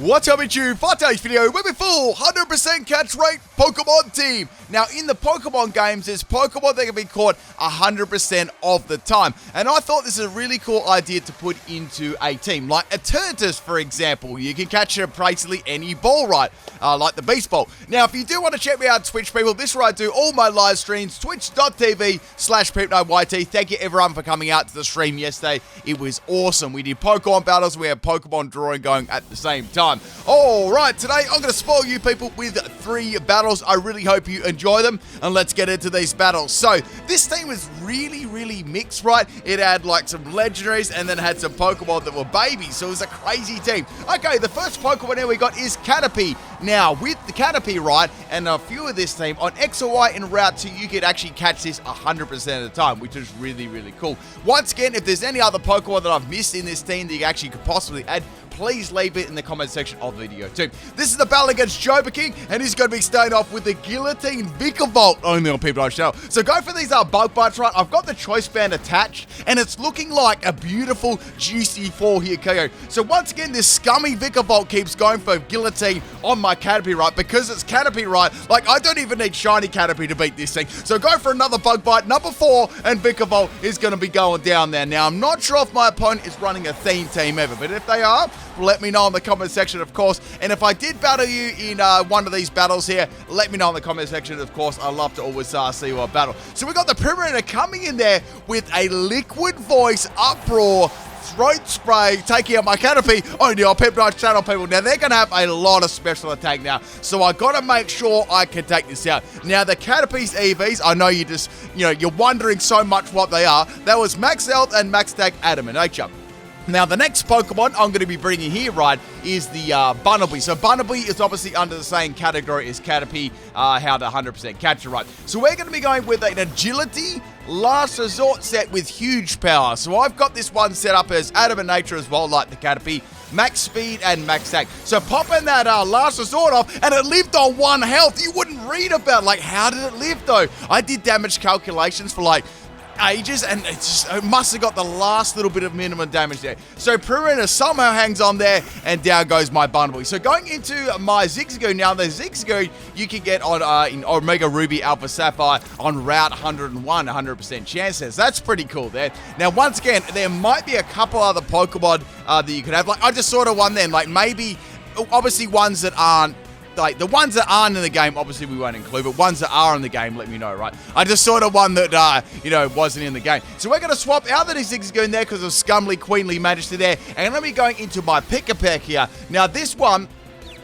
What's up, Pichu? For today's video, we're with full 100% catch rate Pokemon team. Now, in the Pokemon games, there's Pokemon that can be caught 100% of the time. And I thought this is a really cool idea to put into a team. Like a Tertinator, for example. You can catch basically any ball, right? Like the Beast Ball. Now, if you do want to check me out on Twitch, people, this is where I do all my live streams. Twitch.tv/PIMPNITE. Thank you, everyone, for coming out to the stream yesterday. It was awesome. We did Pokemon battles. We had Pokemon drawing going at the same time. Alright, today I'm going to spoil you people with 3 battles. I really hope you enjoy them, and let's get into these battles. So, this team was really mixed, right? It had like some legendaries, and then it had some Pokemon that were babies, so it was a crazy team. Okay, the first Pokemon here we got is Caterpie. Now, with the Caterpie, right, and a few of this team, on X or Y in Route 2, you could actually catch this 100% of the time, which is really cool. Once again, if there's any other Pokemon that I've missed in this team that you actually could possibly add, please leave it in the comment section of the video too. This is the battle against Joba King, and he's going to be starting off with the Guillotine Vikavolt only on PIMPNITE channel. So go for these bug bites, right? I've got the choice band attached, and it's looking like a beautiful, juicy 4-hit KO. So once again, this scummy Vikavolt keeps going for Guillotine on my Caterpie, right? Because it's Caterpie, right? Like, I don't even need shiny Caterpie to beat this thing. So go for another bug bite, number 4, and Vikavolt is going to be going down there. Now, I'm not sure if my opponent is running a theme team ever, but if they are, let me know in the comment section, of course. And if I did battle you in one of these battles here, let me know in the comment section, of course. I love to always see you on battle. So we got the Tertinator coming in there with a Liquid Voice Uproar Throat Spray, taking out my Caterpie only on PIMPNITE channel, people. Now, they're going to have a lot of special attack now, so I got to make sure I can take this out. Now, the Caterpie's EVs, I know you just, you're wondering so much what they are. That was Max Health and Max Attack Adamant Nature. Now, the next Pokemon I'm going to be bringing here, right, is the Bunnelby. So, Bunnelby is obviously under the same category as Caterpie, how to 100% catch it, right? So, we're going to be going with an Agility Last Resort set with huge power. So, I've got this one set up as Adamant Nature as well, like the Caterpie, Max Speed and Max Attack. So, popping that Last Resort off, and it lived on 1 health. You wouldn't read about, like, how did it live, though? I did damage calculations for, like, ages, and it must have got the last little bit of minimum damage there. So Tertinator somehow hangs on there, and down goes my Bunnelby. So going into my Zigzagoon now, the Zigzagoon you can get on in Omega Ruby Alpha Sapphire on Route 101, 100% chances. That's pretty cool there. Now, once again, there might be a couple other Pokemon that you could have. Like, I just sort of one then, like maybe, obviously ones that aren't, like, the ones that aren't in the game, obviously we won't include, but ones that are in the game, let me know, right? I just sort of one that, wasn't in the game. So we're going to swap out that Zigzagoon there because of Scumly Queenly Majesty there, and let me going into my Pick-a-Peck here. Now, this one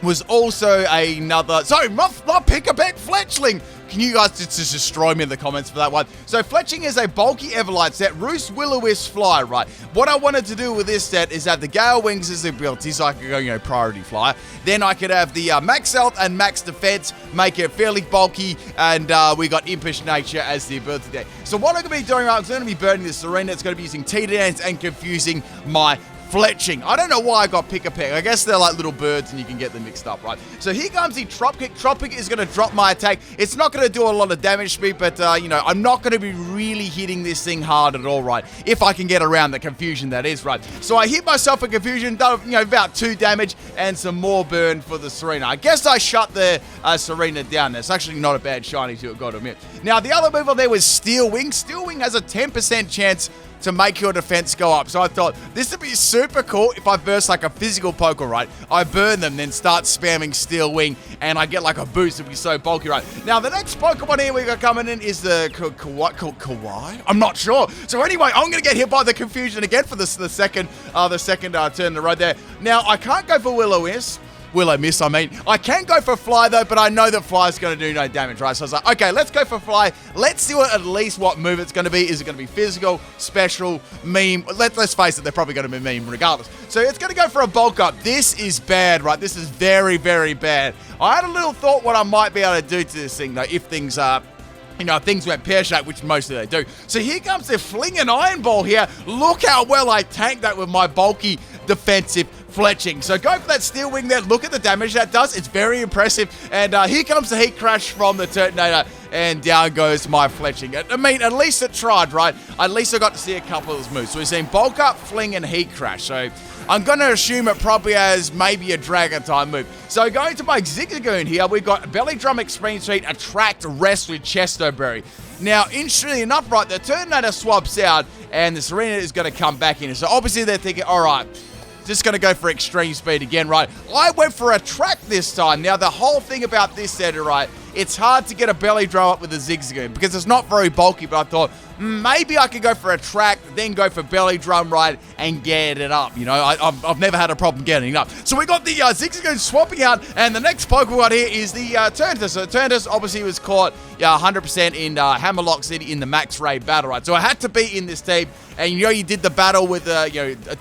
was also another, sorry, not Pick-a-Peck, Fletchling. Can you guys just destroy me in the comments for that one? So, Fletching is a bulky Everlight set. Roost, Will-O-Wisp, Fly, right? What I wanted to do with this set is have the Gale Wings as the ability, so I could go, priority flyer. Then I could have the Max Health and Max Defense, make it fairly bulky, and we got Impish Nature as the ability there. So, what I'm going to be doing, right, I'm going to be burning this Serena. It's going to be using T-Dance and confusing my Fletching. I don't know why I got Pick-a-Peck. I guess they're like little birds and you can get them mixed up, right? So here comes the Trop Kick. Trop Kick is going to drop my attack. It's not going to do a lot of damage to me, but, I'm not going to be really hitting this thing hard at all, right? If I can get around the confusion, that is, right? So I hit myself a confusion, done, about 2 damage and some more burn for the Serena. I guess I shut the Serena down. That's actually not a bad shiny too, I've got to admit. Now, the other move on there was Steel Wing. Steel Wing has a 10% chance to make your defense go up. So I thought this would be super cool if I burst like a physical Pokemon, right? I burn them, then start spamming Steel Wing, and I get like a boost. It'd be so bulky, right? Now, the next Pokemon here we got coming in is the Kawaii? I'm not sure. So anyway, I'm going to get hit by the confusion again for the second turn in the road there. Now, I can't go for Will-O-Wisp. Will-O-Miss, I mean. I can go for Fly, though, but I know that Fly's going to do no damage, right? So I was like, okay, let's go for Fly. Let's see at least what move it's going to be. Is it going to be physical, special, meme? Let's face it, they're probably going to be meme regardless. So it's going to go for a bulk up. This is bad, right? This is very bad. I had a little thought what I might be able to do to this thing, though, if things are... things went pear-shaped, which mostly they do. So here comes the Fling and Iron Ball here. Look how well I tanked that with my bulky defensive fletching. So go for that Steel Wing there. Look at the damage that does. It's very impressive. And here comes the Heat Crash from the Tertinator. And down goes my fletching. I mean, at least it tried, right? At least I got to see a couple of those moves. So we've seen Bulk Up, Fling, and Heat Crash. So I'm going to assume it probably has maybe a Dragon type move. So going to my Zigzagoon here, we've got Belly Drum, Extreme Speed, Attract, Rest with Chesto Berry. Now, interestingly enough, right, the Tertinator swaps out, and the Serena is going to come back in. So obviously they're thinking, all right, just going to go for Extreme Speed again, right? I went for Attract this time. Now, the whole thing about this set, right, it's hard to get a Belly Drum up with a Zigzagoon because it's not very bulky, but I thought maybe I could go for Attract, then go for Belly Drum, right, and get it up. You know, I've never had a problem getting it up. So we got the Zigzagoon swapping out, and the next Pokemon here is the Tertinator. So Tertinator obviously was caught 100% in Hammerlock City in the Max Raid battle, right? So I had to be in this team, and you know you did the battle with a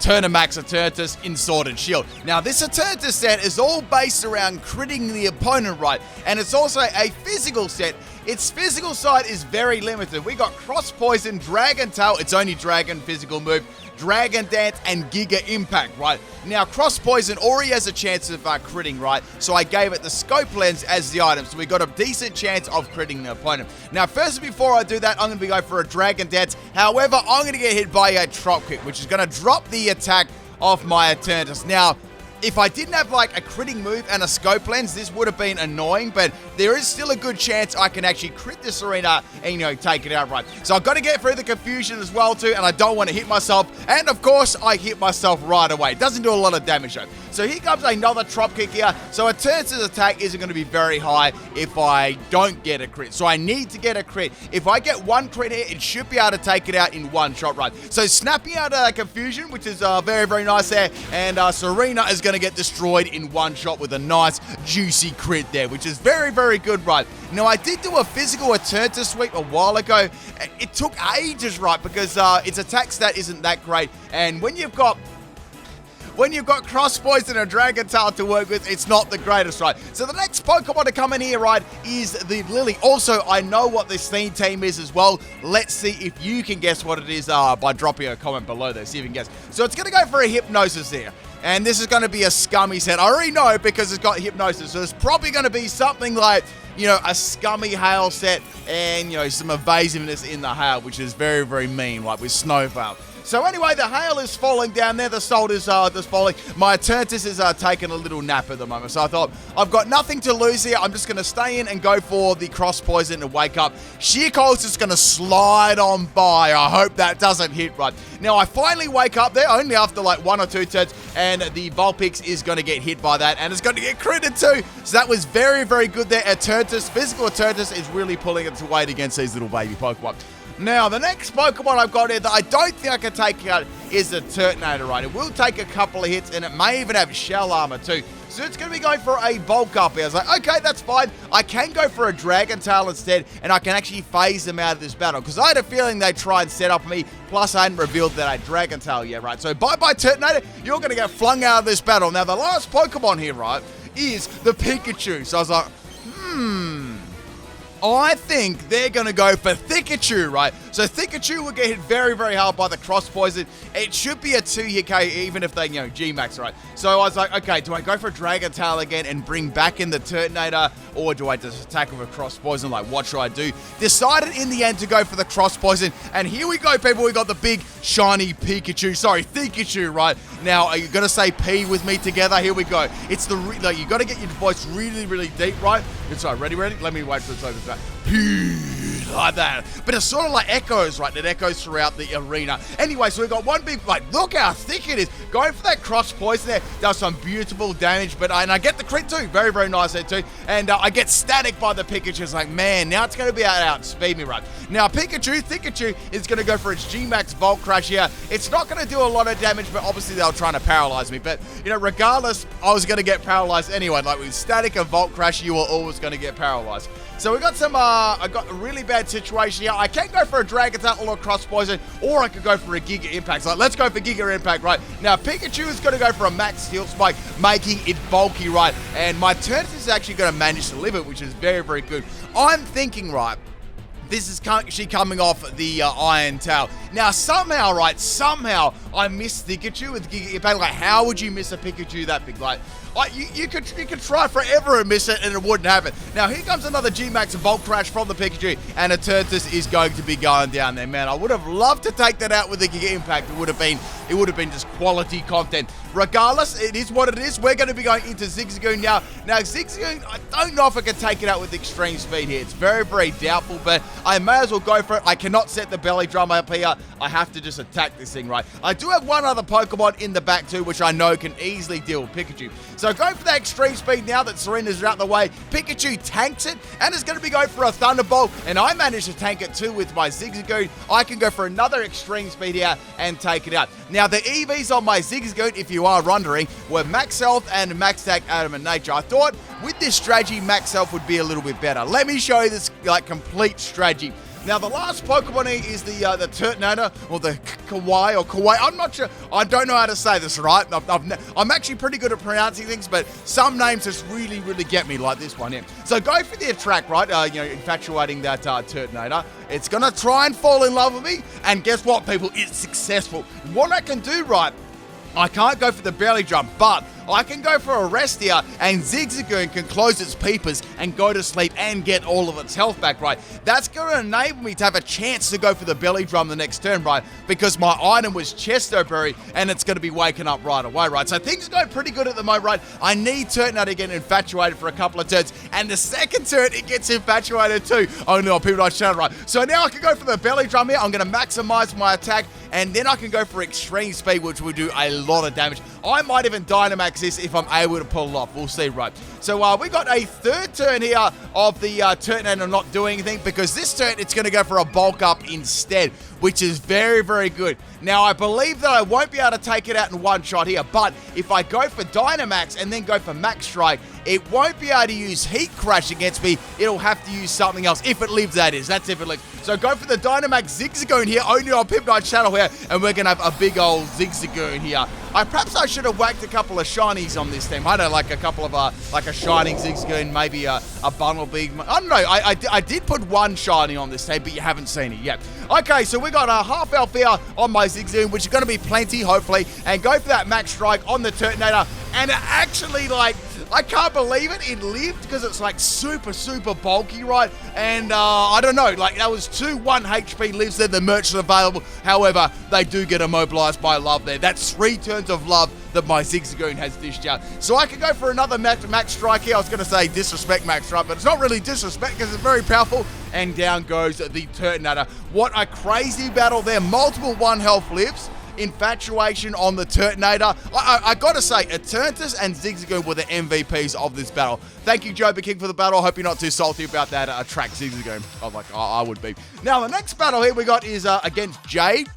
Turnamax Eternatus in Sword and Shield. Now this Eternatus set is all based around critting the opponent, right? And it's also a physical set. Its physical side is very limited. We got Cross Poison, Dragon Tail, its only Dragon physical move, Dragon Dance, and Giga Impact, right? Now, Cross Poison already has a chance of critting, right? So I gave it the Scope Lens as the item, so we got a decent chance of critting the opponent. Now, first, before I do that, I'm going to go for a Dragon Dance. However, I'm going to get hit by a Drop Kick, which is going to drop the attack off my Eternatus. Now, if I didn't have like a critting move and a scope lens, this would have been annoying, but there is still a good chance I can actually crit this arena and, take it outright. So I've got to get through the confusion as well too, and I don't want to hit myself. And of course, I hit myself right away. It doesn't do a lot of damage though. So here comes another Drop Kick here. So Eternatus' attack isn't going to be very high if I don't get a crit. So I need to get a crit. If I get one crit here, it should be able to take it out in one shot, right? So snapping out confusion, which is very, very nice there. And Serena is going to get destroyed in one shot with a nice, juicy crit there, which is very, very good, right? Now, I did do a physical Eternatus sweep a while ago. It took ages, right? Because its attack stat isn't that great. And when you've got Cross Poison and Dragon Tail to work with, it's not the greatest, right? So the next Pokemon to come in here, right, is the Lily. Also, I know what this theme team is as well. Let's see if you can guess what it is by dropping a comment below there. See if you can guess. So it's going to go for a Hypnosis here. And this is going to be a scummy set. I already know because it's got Hypnosis. So it's probably going to be something like, a scummy hail set and, some evasiveness in the hail, which is very, very mean, like with Snowfall. So anyway, the hail is falling down there. The salt is just falling. My Eternatus is taking a little nap at the moment. So I thought, I've got nothing to lose here. I'm just going to stay in and go for the Cross Poison and wake up. Sheer Cold's just going to slide on by. I hope that doesn't hit right. Now, I finally wake up there, only after like 1 or 2 turns, and the Vulpix is going to get hit by that, and it's going to get critted too. So that was very, very good there. Eternatus, physical Eternatus is really pulling its weight against these little baby Pokemon. Now, the next Pokemon I've got here that I don't think I can take out is the Tertinator, right? It will take a couple of hits, and it may even have shell armor too. So it's going to be going for a bulk up here. I was like, okay, that's fine. I can go for a Dragon Tail instead, and I can actually phase them out of this battle. Because I had a feeling they'd try and set up me, plus I hadn't revealed that I had Dragon Tail yet, right? So bye-bye, Tertinator. You're going to get flung out of this battle. Now, the last Pokemon here, right, is the Pikachu. So I was like, I think they're going to go for Pikachu, right? So Pikachu will get hit very, very hard by the Cross Poison. It should be a 2-hit KO even if they, G-Max, right? So I was like, okay, do I go for Dragon Tail again and bring back in the Tertinator, or do I just attack with a Cross Poison? Like, what should I do? Decided in the end to go for the Cross Poison, and here we go, people. We got the big, shiny Pikachu. Sorry, Pikachu, right? Now, are you going to say P with me together? Here we go. It's the, you got to get your voice really, really deep, right? It's all right. Ready? Let me wait for it to open that. Like that. But it's sort of like echoes, right? It echoes throughout the arena. Anyway, so we've got one big, look how thick it is. Going for that Cross Poison there does some beautiful damage, and I get the crit too. Very, very nice there too. And I get static by the Pikachu. It's like, man, now it's going to be outspeed me, right? Now, Pikachu is going to go for its G-Max Volt Crash here. It's not going to do a lot of damage, but obviously they were trying to paralyze me. But, regardless, I was going to get paralyzed anyway. Like with static and Volt Crash, you were always going to get paralyzed. So we got I got a really bad situation here. I can go for a Dragon Tail or a Cross Poison, or I could go for a Giga Impact. So let's go for Giga Impact, right? Now, Pikachu is going to go for a Max Steel Spike, making it bulky, right? And my Tertinator is actually going to manage to live it, which is very, very good. I'm thinking, right, This is actually coming off the Iron Tail. Now, somehow, I missed Pikachu with Giga Impact. Like, how would you miss a Pikachu that big? Like, you could try forever and miss it, and it wouldn't happen. Now, here comes another G-Max Volt Crash from the Pikachu, and a Turtus is going to be going down there. Man, I would have loved to take that out with the Giga Impact. It would have been just quality content. Regardless, it is what it is. We're going to be going into Zigzagoon now. Now, Zigzagoon, I don't know if I can take it out with extreme speed here. It's very, very doubtful, but I may as well go for it. I cannot set the belly drum up here. I have to just attack this thing, right? I do have one other Pokemon in the back too, which I know can easily deal with Pikachu. So go for that extreme speed now that Serena's out the way. Pikachu tanks it and is going to be going for a Thunderbolt, and I managed to tank it too with my Zigzagoon. I can go for another extreme speed here and take it out. Now, the EVs on my Zigzagoon, if you are wondering, were Max Health and Max Attack Adamant Nature. I thought with this strategy, Max Health would be a little bit better. Let me show you this complete strategy. Now, the last Pokemon here is the Tertinator, or the Kawaii. I'm not sure. I don't know how to say this, right? I'm actually pretty good at pronouncing things, but some names just really, really get me, like this one here. So go for the attract, right? Infatuating that Tertinator. It's going to try and fall in love with me, and guess what, people? It's successful. What I can do, right, I can't go for the belly drum, but I can go for a rest here, and Zigzagoon can close its peepers and go to sleep and get all of its health back, right? That's going to enable me to have a chance to go for the belly drum the next turn, right? Because my item was Chesto Berry, and it's going to be waking up right away, right? So things are going pretty good at the moment, right? I need Turtinator to get infatuated for a couple of turns, and the second turn, it gets infatuated too. Oh no, PIMPNITE channel, right? So now I can go for the belly drum here. I'm going to maximize my attack, and then I can go for extreme speed, which will do a lot of damage. I might even Dynamax this if I'm able to pull it off. We'll see, right? So we got a third turn here of the Tertinator not doing anything, because this turn it's going to go for a bulk up instead, which is very, very good. Now, I believe that I won't be able to take it out in one shot here, but if I go for Dynamax and then go for Max Strike, it won't be able to use Heat Crash against me. It'll have to use something else. If it lives, that is. That's if it lives. So go for the Dynamax Zigzagoon here, only on PIMPNITE channel here, and we're going to have a big old Zigzagoon here. Perhaps I should have whacked a couple of shinies on this team. I don't know, like a couple of, like a Shining Zigzagoon, maybe a Bumblebee. I don't know. I did put one shiny on this team, but you haven't seen it yet. Okay, so we got a half elf here on my Zigzagoon, which is going to be plenty, hopefully, and go for that Max Strike on the Tertinator, and it actually, like, I can't believe it. It lived because it's like super, super bulky, right? And I don't know, like that was 1 HP lives there. The merchant available. However, they do get immobilized by love there. That's 3 turns of love that my Zigzagoon has dished out. So I could go for another Max Strike here. I was going to say disrespect Max Strike, but it's not really disrespect because it's very powerful. And down goes the Tertinator. What a crazy battle there. Multiple 1 health lives. Infatuation on the Tertinator. I gotta say, Eternatus and Zigzagoon were the MVPs of this battle. Thank you, Joe King, for the battle. I hope you're not too salty about that track Zigzagoon. I would be. Now, the next battle here we got is against Jade.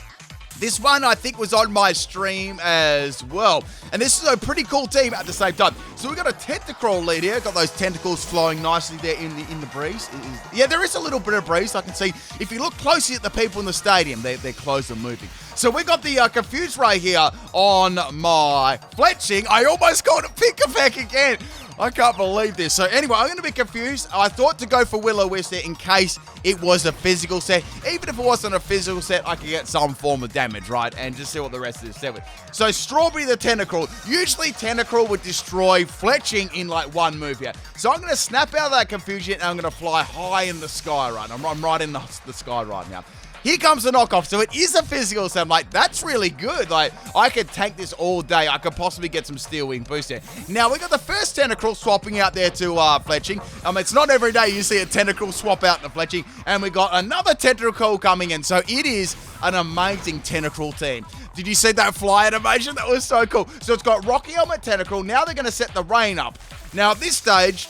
This one, I think, was on my stream as well. And this is a pretty cool team at the same time. So we've got a Tentacruel lead here. Got those tentacles flowing nicely there in the breeze. Yeah, there is a little bit of breeze. I can see. If you look closely at the people in the stadium, they're close and moving. So we got the Confused Ray here on my Fletching. I almost got a Pick-a-Peck again. I can't believe this. So anyway, I'm going to be confused. I thought to go for Will-O-Wisp there in case it was a physical set. Even if it wasn't a physical set, I could get some form of damage, right? And just see what the rest of this set was. So Strawberry the Tentacruel. Usually Tentacruel would destroy Fletching in like 1 move here. So I'm going to snap out of that confusion and I'm going to fly high in the sky right now. I'm right in the sky right now. Here comes the knockoff. So it is a physical set. I'm like, that's really good. Like, I could tank this all day. I could possibly get some Steel Wing boost here. Now, we got the first Tentacruel swapping out there to Fletching. It's not every day you see a Tentacruel swap out to Fletching. And we got another Tentacruel coming in. So it is an amazing Tentacruel team. Did you see that fly animation? That was so cool. So it's got Rocky Helmet Tentacruel. Now they're going to set the rain up. Now, at this stage,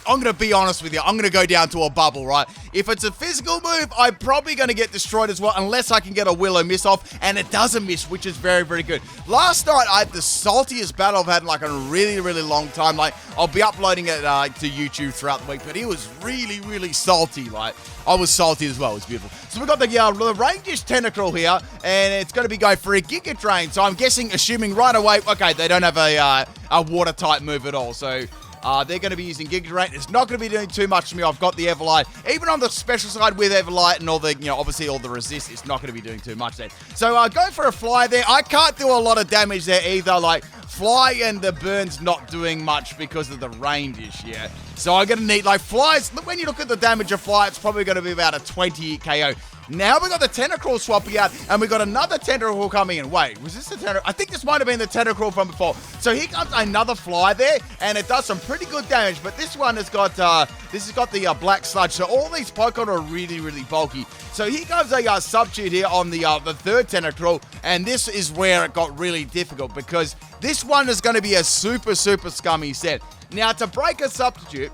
I'm going to be honest with you. I'm going to go down to a bubble, right? If it's a physical move, I'm probably going to get destroyed as well, unless I can get a Willow miss off, and it doesn't miss, which is very, very good. Last night, I had the saltiest battle I've had in like a really, really long time. Like, I'll be uploading it to YouTube throughout the week, but it was really, really salty. Like, I was salty as well. It's beautiful. So we've got the Rangish Tentacruel here, and it's going to be going for a Giga Drain. So I'm guessing, assuming right away, okay, they don't have a water-type move at all. So They're going to be using Giga Drain. It's not going to be doing too much to me. I've got the Everlight. Even on the special side with Everlight and all the, obviously all the resist, it's not going to be doing too much there. So go for a Fly there. I can't do a lot of damage there either. Like, Fly and the Burn's not doing much because of the range issue. So I'm going to need, like, Flies. When you look at the damage of Fly, it's probably going to be about a 20 KO. Now we got the Tentacruel swapping out, and we got another Tentacruel coming in. Wait, was this the Tentacruel? I think this might have been the Tentacruel from before. So here comes another Fly there, and it does some pretty good damage. But this one has got the Black Sludge. So all these Pokemon are really, really bulky. So here comes a Substitute here on the third Tentacruel, and this is where it got really difficult because this one is going to be a super, super scummy set. Now to break a Substitute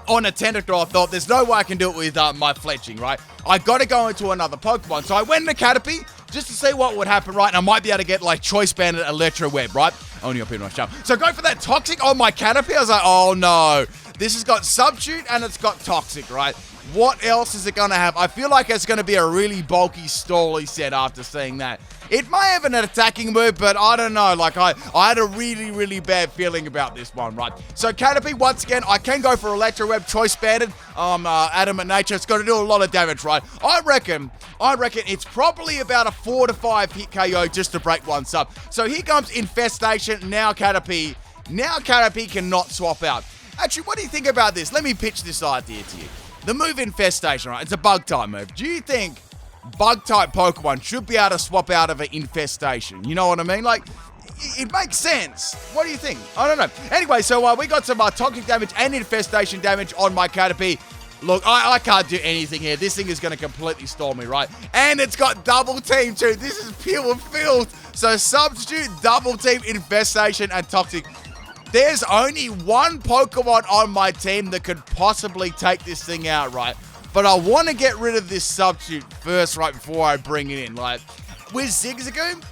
on a Tentacruel, I thought there's no way I can do it with my Fletching, right? I got to go into another Pokemon. So I went into Caterpie just to see what would happen, right? And I might be able to get, like, Choice Banded Electro Web, right? Only up in my jump. So go for that Toxic on my Caterpie. I was like, oh, no. This has got Substitute and it's got Toxic, right? What else is it going to have? I feel like it's going to be a really bulky, stally set after seeing that. It may have an attacking move, but I don't know. Like, I had a really, really bad feeling about this one, right? So, Caterpie, once again, I can go for Electro Web, Choice Banded, Adamant Nature. It's going to do a lot of damage, right? I reckon it's probably about a 4 to 5 hit KO just to break one sub. So, here comes Infestation. Now, Caterpie cannot swap out. Actually, what do you think about this? Let me pitch this idea to you. The move Infestation, right? It's a Bug-type move. Do you think Bug-type Pokemon should be able to swap out of an Infestation? You know what I mean? Like, it makes sense. What do you think? I don't know. Anyway, so we got some Toxic damage and Infestation damage on my Caterpie. Look, I can't do anything here. This thing is going to completely stall me, right? And it's got Double Team too. This is pure filth. So Substitute, Double Team, Infestation, and Toxic. There's only one Pokemon on my team that could possibly take this thing out, right? But I want to get rid of this Substitute first, right, before I bring it in. Like, with Zigzagoon,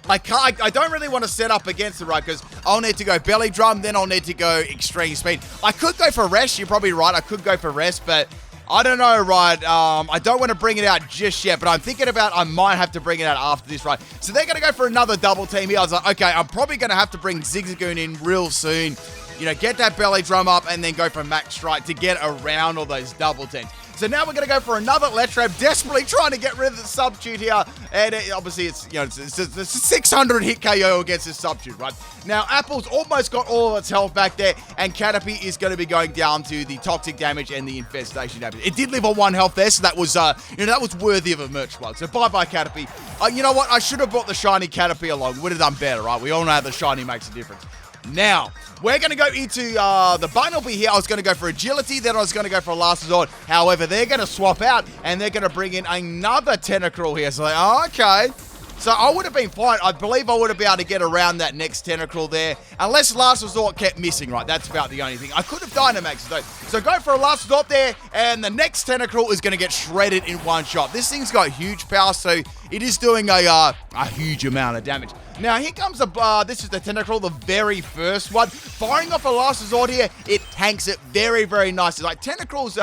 I don't really want to set up against it, right? Because I'll need to go Belly Drum, then I'll need to go Extreme Speed. I could go for Rest. You're probably right. I could go for Rest, but I don't know, right? I don't want to bring it out just yet, but I'm thinking about I might have to bring it out after this, right? So they're going to go for another Double Team here. I was like, okay, I'm probably going to have to bring Zigzagoon in real soon. Get that Belly Drum up and then go for Max Strike to get around all those Double Teams. So now we're going to go for another Electro, desperately trying to get rid of the Substitute here. And obviously it's a 600 hit KO against this Substitute, right? Now Apple's almost got all of its health back there, and Caterpie is going to be going down to the Toxic damage and the Infestation damage. It did live on 1 health there, so that was that was worthy of a merch plug. So bye-bye Caterpie. You know what? I should have brought the shiny Caterpie along. Would have done better, right? We all know how the shiny makes a difference. Now, we're going to go into the Bunnelby here. I was going to go for Agility, then I was going to go for Last Resort. However, they're going to swap out, and they're going to bring in another Tentacruel here. So, okay. So, I would have been fine. I believe I would have been able to get around that next Tentacruel there. Unless Last Resort kept missing, right? That's about the only thing. I could have Dynamaxed, though. So, go for a Last Resort there, and the next Tentacruel is going to get shredded in one shot. This thing's got huge power, so it is doing a huge amount of damage. Now, here comes this is the Tentacruel, the very first one. Firing off a Last Resort here, it tanks it very, very nicely. Like, Tentacruel's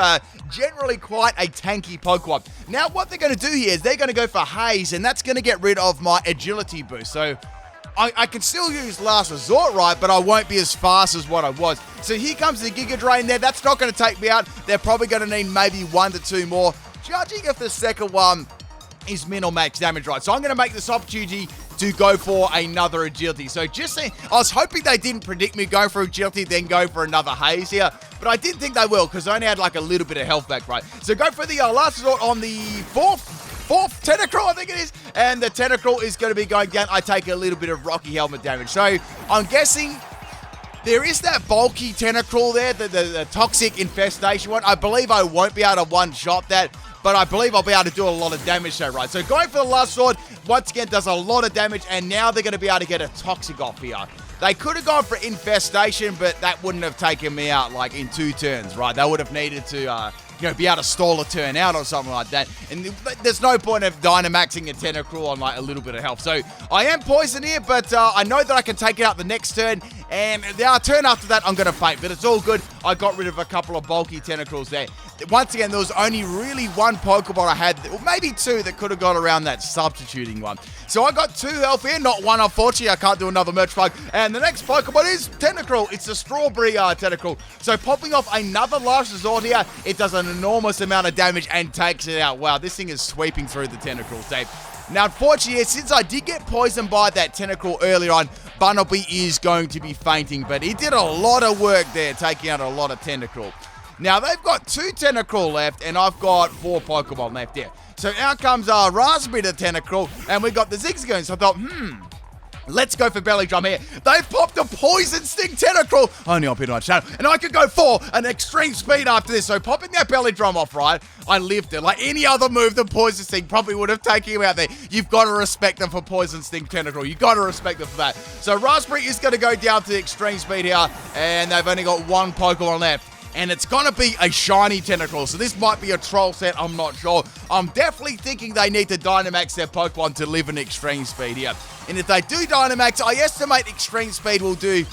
generally quite a tanky Pokemon. Now, what they're going to do here is they're going to go for Haze, and that's going to get rid of my Agility boost. So, I can still use Last Resort, right, but I won't be as fast as what I was. So, here comes the Giga Drain there. That's not going to take me out. They're probably going to need maybe 1 to 2 more, judging if the second one is min or max damage, right? So, I'm going to make this opportunity to go for another Agility. So just saying, I was hoping they didn't predict me going for Agility, then go for another Haze here, but I didn't think they will, because I only had like a little bit of health back, right? So go for the Last Resort on the fourth Tentacruel, I think it is, and the Tentacruel is going to be going down. I take a little bit of Rocky Helmet damage. So I'm guessing there is that bulky Tentacruel there, the Toxic Infestation one. I believe I won't be able to one-shot that, but I believe I'll be able to do a lot of damage there, right? So going for the Last Sword, once again, does a lot of damage, and now they're going to be able to get a Toxic off here. They could have gone for Infestation, but that wouldn't have taken me out, like, in 2 turns, right? They would have needed to, be able to stall a turn out or something like that. And there's no point of Dynamaxing a Tentacruel on, like, a little bit of health. So I am poisoned here, but I know that I can take it out the next turn, and the turn after that, I'm going to faint. But it's all good. I got rid of a couple of bulky Tentacruels there. once again, there was only really one Pokeball I had, or maybe two, that could have got around that substituting one. So I got 2 health here, not 1, unfortunately. I can't do another merch plug. And the next Pokemon is Tentacruel. It's a strawberry Tentacruel. So popping off another Last Resort here, it does an enormous amount of damage and takes it out. Wow, this thing is sweeping through the Tentacruel tape. Now, unfortunately, since I did get poisoned by that Tentacruel earlier on, Bunnelby is going to be fainting, but he did a lot of work there, taking out a lot of Tentacruel. Now, they've got 2 Tentacruel left, and I've got 4 Pokemon left here. So out comes Raspberry to Tentacruel, and we got the Zigzagoon. So I thought, let's go for Belly Drum here. They've popped a Poison Sting Tentacruel, only on PIMPNITE Channel, and I could go for an extreme speed after this. So popping that Belly Drum off, right, I lived it. Like any other move than Poison Sting probably would have taken him out there. You've got to respect them for Poison Sting Tentacruel. You've got to respect them for that. So Raspberry is going to go down to the extreme speed here, and they've only got 1 Pokemon left. And it's going to be a shiny Tentacruel. So this might be a troll set, I'm not sure. I'm definitely thinking they need to Dynamax their Pokemon to live in extreme speed here. And if they do Dynamax, I estimate extreme speed will do,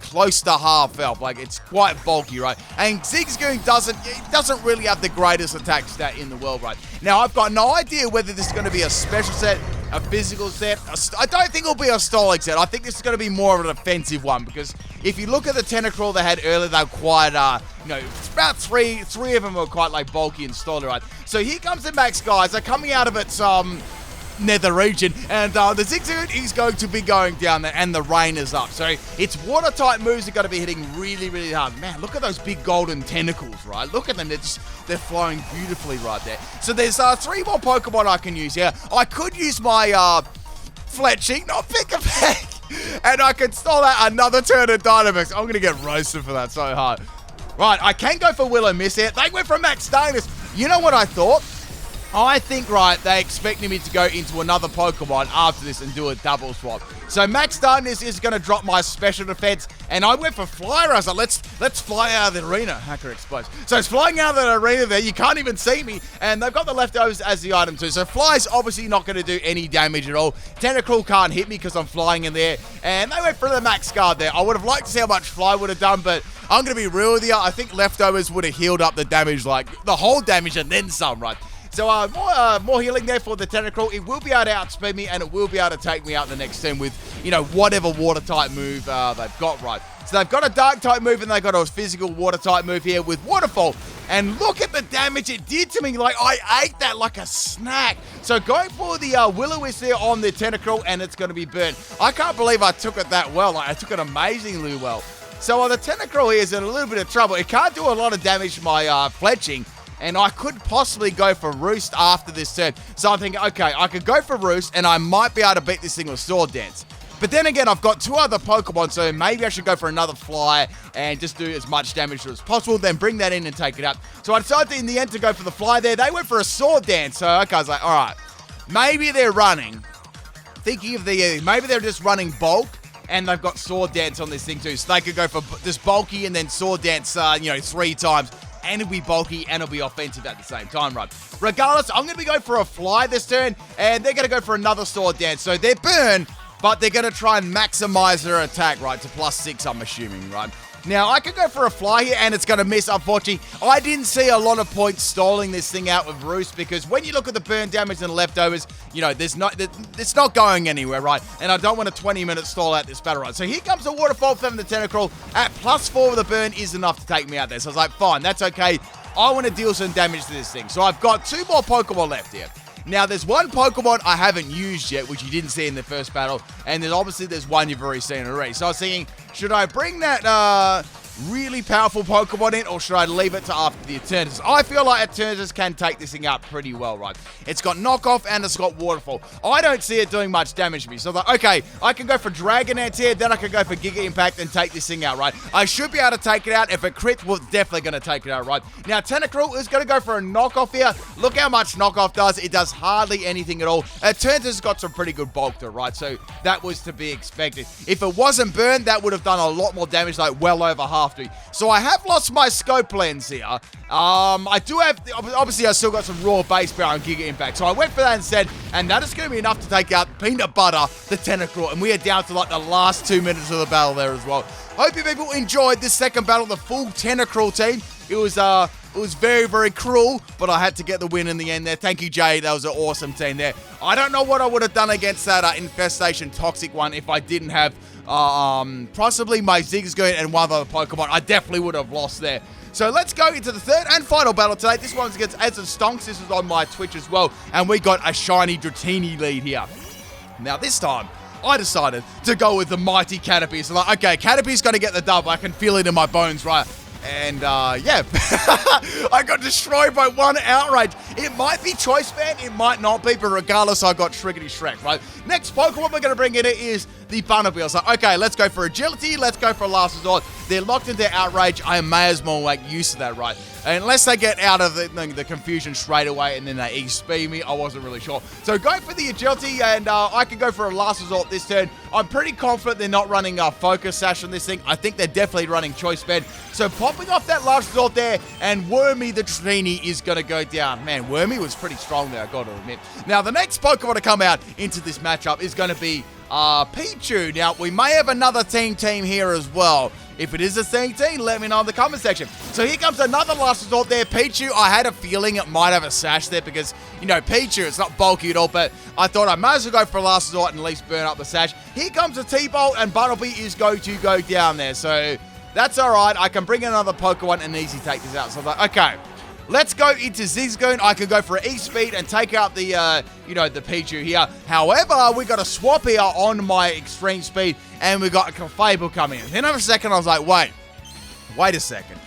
close to half health. Like, it's quite bulky, right? And Zigzagoon doesn't really have the greatest attack stat in the world, right? Now, I've got no idea whether this is going to be a special set, a physical set. I don't think it'll be a stalling set. I think this is going to be more of an offensive one, because if you look at the Tentacruel they had earlier, they're quite, it's about three of them are quite like bulky and stalling, right? So here comes the Max guys. They're coming out of its nether region, and the Zigzagoon is going to be going down there, and the rain is up. So its water type moves are going to be hitting really, really hard. Man, look at those big golden tentacles, right? Look at them. They're flowing beautifully right there. So there's 3 more Pokemon I can use here. I could use my Fletching, not Pick-a-Peck, and I could stall out another turn of Dynamax. I'm going to get roasted for that so hard. Right, I can go for Will and Miss here. They went for Max Darkness. You know what I thought? I think, right, they expected me to go into another Pokemon after this and do a double swap. So Max Darkness is going to drop my special defense, and I went for Flyer. I was like, let's fly out of the arena. Hacker Explodes. So it's flying out of the arena there. You can't even see me, and they've got the leftovers as the item too. So Fly's obviously not going to do any damage at all. Tentacruel can't hit me because I'm flying in there, and they went for the Max Guard there. I would have liked to see how much Fly would have done, but I'm going to be real with you. I think leftovers would have healed up the damage, like the whole damage and then some, right? So more healing there for the Tentacruel. It will be able to outspeed me, and it will be able to take me out the next turn with, whatever water type move they've got, right? So they've got a dark type move, and they've got a physical water type move here with Waterfall. And look at the damage it did to me. Like, I ate that like a snack. So going for the Will-O-Wisp there on the Tentacruel, and it's going to be burnt. I can't believe I took it that well. Like, I took it amazingly well. So the Tentacruel here is in a little bit of trouble. It can't do a lot of damage to my Fletching. And I could possibly go for Roost after this turn. So I'm thinking, okay, I could go for Roost, and I might be able to beat this thing with Sword Dance. But then again, I've got 2 other Pokemon, so maybe I should go for another Fly and just do as much damage as possible, then bring that in and take it up. So I decided in the end to go for the Fly there. They went for a Sword Dance, so okay, I was like, all right, maybe they're running. Thinking of maybe they're just running bulk, and they've got Sword Dance on this thing too. So they could go for this bulky and then Sword Dance, 3 times. And it'll be bulky, and it'll be offensive at the same time, right? Regardless, I'm going to be going for a Fly this turn, and they're going to go for another Sword Dance. So they're burn, but they're going to try and maximize their attack, right, to +6, I'm assuming, right? Now, I could go for a Fly here, and it's going to miss, unfortunately. I didn't see a lot of points stalling this thing out with Roost, because when you look at the burn damage and leftovers, it's not going anywhere, right? And I don't want a 20-minute stall out this battle, right? So here comes the Waterfall from the Tentacruel. At +4 with the burn is enough to take me out there. So I was like, fine, that's okay. I want to deal some damage to this thing. So I've got 2 more Pokemon left here. Now, there's one Pokemon I haven't used yet, which you didn't see in the first battle, and there's one you've already seen already. So I was thinking, should I bring that really powerful Pokemon in, or should I leave it to after the Eternatus? I feel like Eternatus can take this thing out pretty well, right? It's got Knockoff, and it's got Waterfall. I don't see it doing much damage to me. So I'm like, okay, I can go for Dragonance here, then I can go for Giga Impact and take this thing out, right? I should be able to take it out. If it crits, we're definitely going to take it out, right? Now, Tentacruel is going to go for a Knockoff here. Look how much Knockoff does. It does hardly anything at all. Eternatus got some pretty good bulk to it, right? So that was to be expected. If it wasn't burned, that would have done a lot more damage, like well over half. So I have lost my scope lens here. I do have, obviously I still got some raw base power and Giga Impact. So I went for that instead, and that is going to be enough to take out Peanut Butter, the Tentacruel. And we are down to like the last 2 minutes of the battle there as well. Hope you people enjoyed this second battle, the full Tentacruel team. It was It was very, very cruel, but I had to get the win in the end there. Thank you, Jay. That was an awesome team there. I don't know what I would have done against that Infestation Toxic one if I didn't have possibly my Zigzagoon and one other Pokemon. I definitely would have lost there. So let's go into the third and final battle today. This one's against Ezra Stonks. This is on my Twitch as well. And we got a shiny Dratini lead here. Now this time, I decided to go with the mighty Caterpie. So like, okay, Caterpie's going to get the dub. I can feel it in my bones, right? And, yeah, I got destroyed by one Outrage. It might be Choice Band, it might not be, but regardless, I got Shriggity Shrek, right? Next Pokemon we're going to bring in is the Bunnelby. So, okay, let's go for Agility, let's go for Last Resort. They're locked into Outrage. I may as well make use of that, right? Unless they get out of the confusion straight away and then they E-speed me, I wasn't really sure. So go for the Agility, and I can go for a Last Resort this turn. I'm pretty confident they're not running a Focus Sash on this thing. I think they're definitely running Choice Band. So popping off that Last Resort there, and Wormy the Dratini is going to go down. Man, Wormy was pretty strong there, I got to admit. Now, the next Pokemon to come out into this matchup is going to be Pichu. Now, we may have another team here as well. If it is a team, let me know in the comment section. So here comes another Last Resort there. Pichu, I had a feeling it might have a Sash there because, you know, Pichu, it's not bulky at all, but I thought I might as well go for a Last Resort and at least burn up the Sash. Here comes a T-Bolt, and Bunnelby is going to go down there. So that's all right. I can bring in another Pokemon and easy take this out. So I'm like, okay, let's go into Zigzagoon. I can go for an E-Speed and take out the, you know, the Pichu here. However, we got a swap here on my Extreme Speed, and we got a Clefable coming in. Then after a second, I was like, wait a second.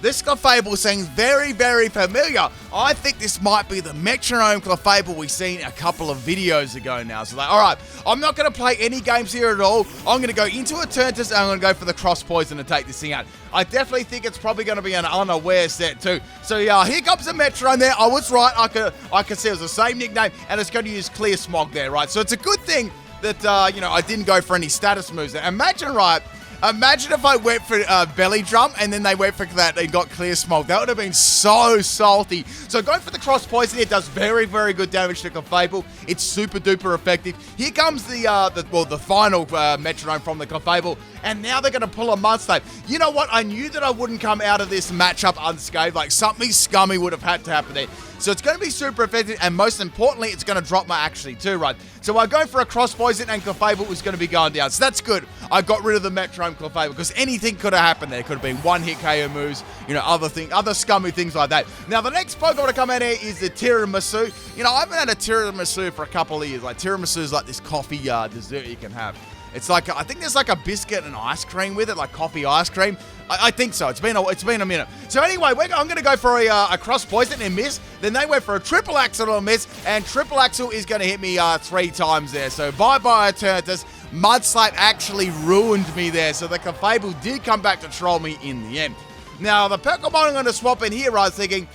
This Clefable seems very, very familiar. I think this might be the Metronome Clefable we've seen a couple of videos ago now. So, like, all right, I'm not going to play any games here at all. I'm going to go into a turn test, and I'm going to go for the Cross Poison to take this thing out. I definitely think it's probably going to be an unaware set too. So, yeah, here comes the Metronome there. I was right. I could see it was the same nickname, and it's going to use Clear Smog there, right? So, it's a good thing that, you know, I didn't go for any status moves there. Imagine, right? Imagine if I went for Belly Drum and then they went for that and got Clear Smoke. That would have been so salty. So going for the Cross Poison, it does very, very good damage to Clefable. It's super duper effective. Here comes the final Metronome from the Clefable, and now they're going to pull a Mudslap. You know what? I knew that I wouldn't come out of this matchup unscathed. Like, something scummy would have had to happen there. So it's going to be super effective, and most importantly, it's going to drop my Actually too, right? So I go for a Cross Poison, and Clefable was going to be going down. So that's good. I got rid of the Metronome Clefable, because anything could have happened there. It could have been one-hit KO moves, you know, other scummy things like that. Now, the next Pokemon to come out here is the Tiramisu. You know, I haven't had a Tiramisu for a couple of years. Like, Tiramisu is like this coffee dessert you can have. It's like, I think there's like a biscuit and ice cream with it, like coffee ice cream. I think so. It's been a minute. So anyway, I'm going to go for a Cross Poison and miss. Then they went for a Triple Axle and miss. And Triple Axle is going to hit me 3 times there. So bye-bye, Eternatus. Mudslap actually ruined me there. So the Clefable did come back to troll me in the end. Now, the Pokemon I'm going to swap in here, I was thinking,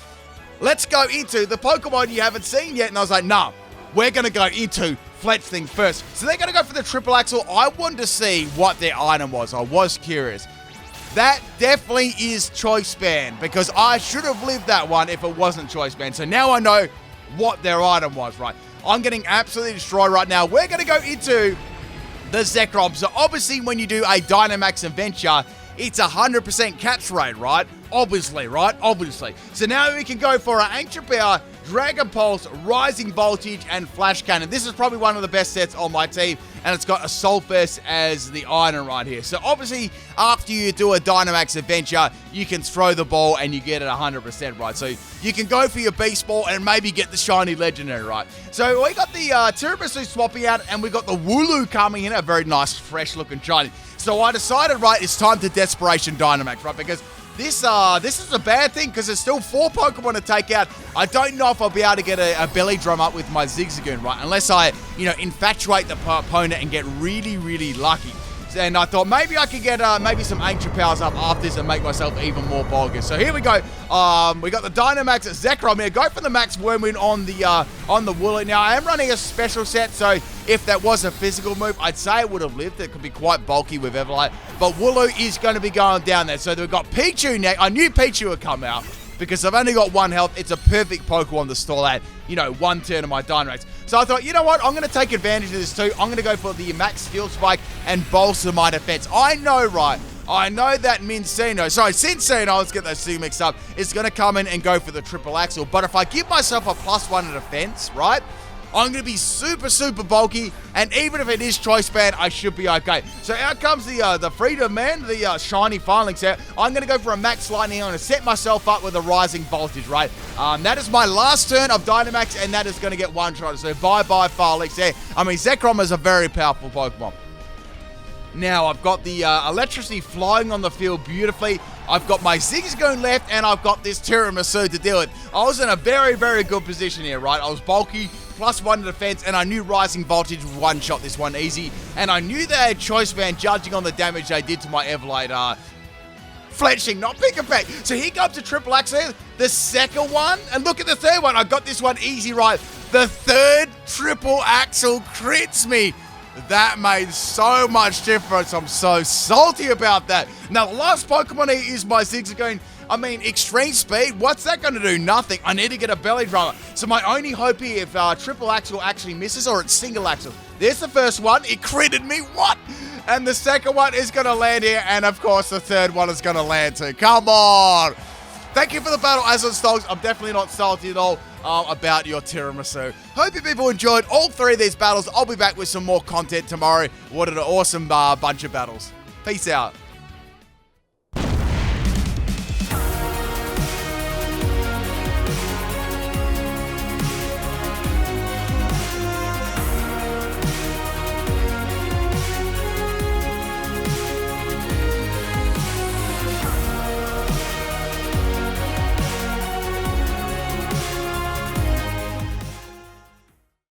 let's go into the Pokemon you haven't seen yet. And I was like, nah, we're going to go into Fletch thing first. So they're going to go for the Triple Axle. I wanted to see what their item was. I was curious. That definitely is Choice Band, because I should have lived that one if it wasn't Choice Band. So now I know what their item was, right? I'm getting absolutely destroyed right now. We're going to go into the Zekrom. So obviously when you do a Dynamax Adventure, it's 100% catch rate, right? Obviously, right? Obviously. So now we can go for an Ancient Power, Dragon Pulse, Rising Voltage, and Flash Cannon. This is probably one of the best sets on my team, and it's got Assault Vest as the item right here. So obviously, after you do a Dynamax Adventure, you can throw the ball and you get it 100%, right? So you can go for your Beast Ball and maybe get the Shiny Legendary, right? So we got the Tiramisu swapping out, and we got the Wooloo coming in, a very nice, fresh-looking Shiny. So I decided, right, it's time to Desperation Dynamax, right? Because this is a bad thing, because there's still 4 Pokemon to take out. I don't know if I'll be able to get a Belly Drum up with my Zigzagoon, right? Unless I, you know, infatuate the opponent and get really, really lucky. And I thought maybe I could get maybe some Ancient Powers up after this and make myself even more bogus. So here we go. We got the Dynamax at Zekrom here. Go for the Max Wormwood on the Wooloo. Now, I am running a special set, so if that was a physical move, I'd say it would have lived. It could be quite bulky with Everlight. But Wooloo is going to be going down there. So we've got Pichu next. I knew Pichu would come out, because I've only got 1 health. It's a perfect Pokemon to stall at, you know, 1 turn of my Dynamax. So I thought, you know what? I'm going to take advantage of this too. I'm going to go for the Max Steel Spike and bolster my defense. I know, right? I know that Cincino, let's get those two mixed up, is going to come in and go for the triple axle. But if I give myself a +1 in defense, right, I'm going to be super, super bulky, and even if it is choice band, I should be okay. So out comes the Freedom Man, the shiny Firelink set. I'm going to go for a max lightning. I'm going to set myself up with a rising voltage, right? That is my last turn of Dynamax, and that is going to get one-shot. So bye-bye Firelink there. I mean, Zekrom is a very powerful Pokemon. Now, I've got the electricity flying on the field beautifully. I've got my Zigzagoon left, and I've got this Tiramisu to deal with. I was in a very, very good position here, right? I was bulky, +1 to defense, and I knew Rising Voltage would one-shot this one easy. And I knew they had Choice Band judging on the damage they did to my Everlight Fletching, not Pick Effect. So here comes the triple axle, the second one, and look at the third one. I got this one easy, right? The third triple axle crits me. That made so much difference. I'm so salty about that. Now, the last Pokemon here is my Zigzagoon. I mean, extreme speed, what's that going to do? Nothing. I need to get a belly drummer. So my only hope here, if triple axle actually misses or it's single axle. There's the first one. It critted me. What? And the second one is going to land here. And, of course, the third one is going to land too. Come on. Thank you for the battle, Azon Stogs. I'm definitely not salty at all about your tiramisu. Hope you people enjoyed all three of these battles. I'll be back with some more content tomorrow. What an awesome bunch of battles. Peace out.